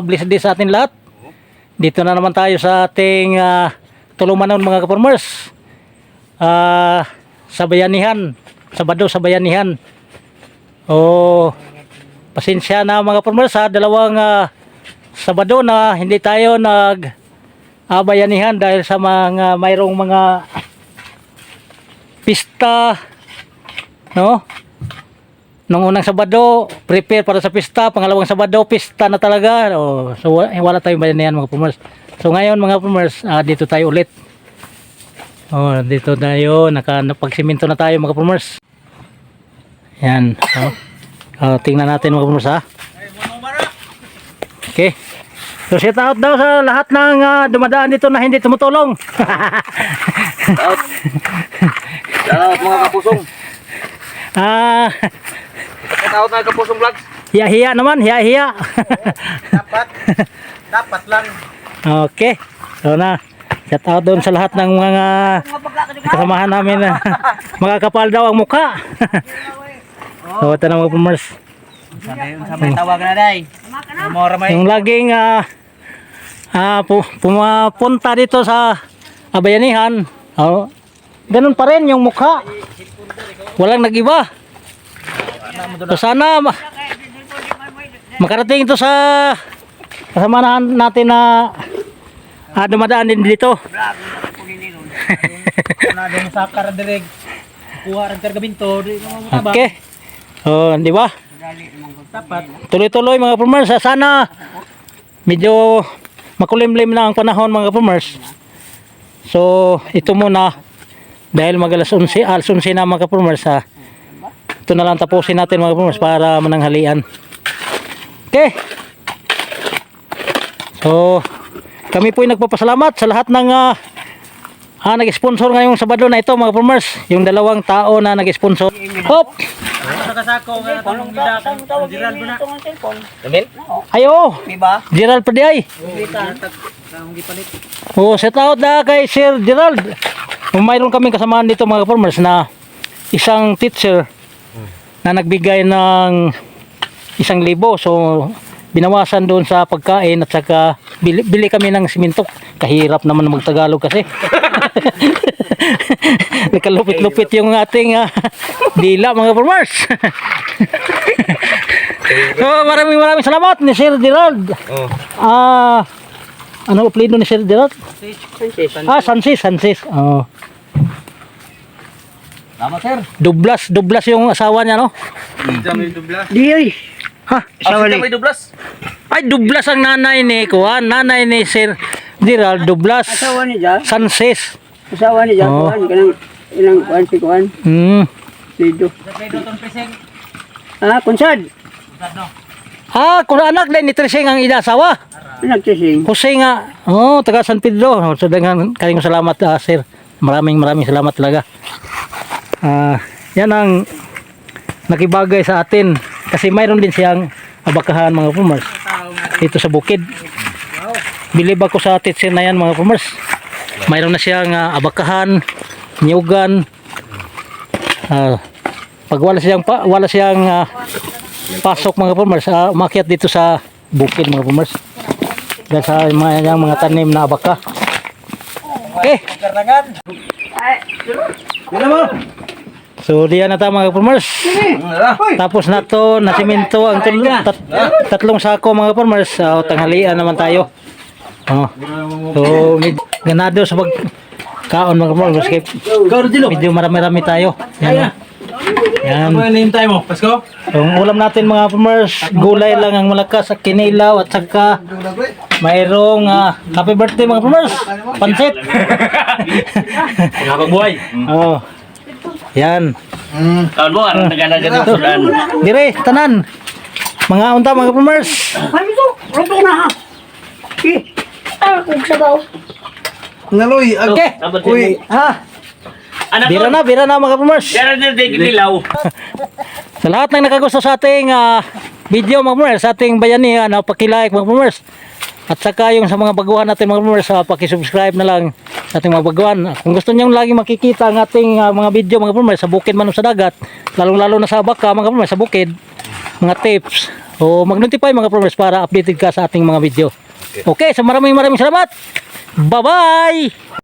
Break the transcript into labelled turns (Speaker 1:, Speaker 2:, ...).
Speaker 1: bless din sa atin lahat. Dito na naman tayo sa ating tulumanon mga ka-farmers. Sa bayanihan, Sabado sa bayanihan. Pasensya na mga farmers sa dalawang Sabado na hindi tayo bayanihan dahil sa mga mayroong mga pista, no? Nung unang Sabado, prepare para sa pista. Pangalawang Sabado, pista na talaga. So wala tayong bayanihan mga farmers. So ngayon mga farmers, dito tayo ulit. Dito tayo, nakapagsiminto na tayo mga farmers. Yan. Tingnan natin mga farmers ha. Okay. So shout out daw sa lahat ng dumadaan dito na hindi tumutulong.
Speaker 2: Shout out mga kapusong. Shout out mga kapusong vlogs.
Speaker 1: Hiya-hiya naman, hiya-hiya.
Speaker 2: Dapat lang.
Speaker 1: Okay. So na, shout out doon sa lahat ng mga kasamahan namin na mga kapal daw ang mukha. So ito na mga farmers.
Speaker 2: Sabi tawagan na day.
Speaker 1: Yung laging pumapunta dito sa bayanihan, ganun pa rin yung mukha. Walang nag-iba. So sana makarating ito sa kasamahan natin na dumadaan din dito. Okay. Di ba? Tuloy-tuloy mga farmers. Sana medyo makulimlim na ang panahon mga farmers. So ito muna dahil mag-alas 11 na mga farmers. Ito na lang tapusin natin mga farmers para mananghalian. Okay. So kami po ay nagpapasalamat sa lahat ng nag-sponsor ngayong Sabado na ito mga farmers. Yung dalawang tao na nag-sponsor. Hop! Ayo, Gerald pa di ay. Shout out kay Sir Gerald. Mayroon kaming kasamaan dito mga farmers na isang teacher na nagbigay ng 1,000. So binawasan doon sa pagkain at saka bili kami ng simento. Kahirap naman magtagalog kasi. Nakalupit-lupit yung ating dila mga farmers. So maraming salamat ni Sir Gerald. Ano apelyido ni Sir Gerald? Sansis.
Speaker 2: Tama sir.
Speaker 1: Dublas yung asawa niya, no? Di ay. Asawa ni. Ay, Dublas ang nanay ni Kuan, nanay ni Sir Gerald Dublas.
Speaker 3: Asawa ni Jack.
Speaker 1: Sansis.
Speaker 3: Asawa ni Jack Kuan, ilang kuan si Kuan. Sido. Kunsad.
Speaker 1: Kung anak din ni Treseng ang ida-asawa.
Speaker 3: Nagtising.
Speaker 1: Jose nga. Taga San Pedro. So dengan kaling salamat Sir. Maraming salamat talaga. Yan ang nakibagay sa atin kasi mayroon din siyang abakahan mga farmers dito sa bukid. Bilib ako sa teacher na yan mga farmers. Mayroon na siyang abakahan, niyugan. Pag wala siyang pasok mga farmers, umakyat dito sa bukid mga farmers. Dahil sa mga tanim na abaka. Okay. So diyan na tayo mga farmers. Tapos na to, nasiminto ang tatlong sako mga farmers. Tanghalian naman tayo. So ganado sa pagkaon mga farmers. Medyo marami-rami tayo. Yan.
Speaker 2: Ano yung name time mo? Pasko?
Speaker 1: Yung ulam natin mga farmers, gulay lang ang malakas sa kinilaw at saka mayroong happy birthday mga farmers. Pansit.
Speaker 2: Nakapagbuhay.
Speaker 1: Yan.
Speaker 2: Kawan mo, anong nagana dyan dito?
Speaker 1: Dire, tanan. Mga unta mga farmers.
Speaker 3: Ano to? Ruto na ha. Kung sabaw.
Speaker 2: Ngaloy,
Speaker 1: Okay.
Speaker 2: Uy.
Speaker 1: Bira na mga farmers.
Speaker 2: Bira na dilaw.
Speaker 1: Sa lahat ng nakagusto sa ating video mga farmers, sa ating bayanihan, paki-like mga farmers. At saka yung sa mga baguhan natin mga farmers, paki-subscribe na lang sa ating mga baguhan. Kung gusto niyo lagi makikita ang ating mga video mga farmers sa bukid man o sa dagat, lalong-lalo na sa baka mga farmers sa bukid, mga tips o mag-notify mga progress para updated ka sa ating mga video. Okay, so maraming salamat. Bye-bye!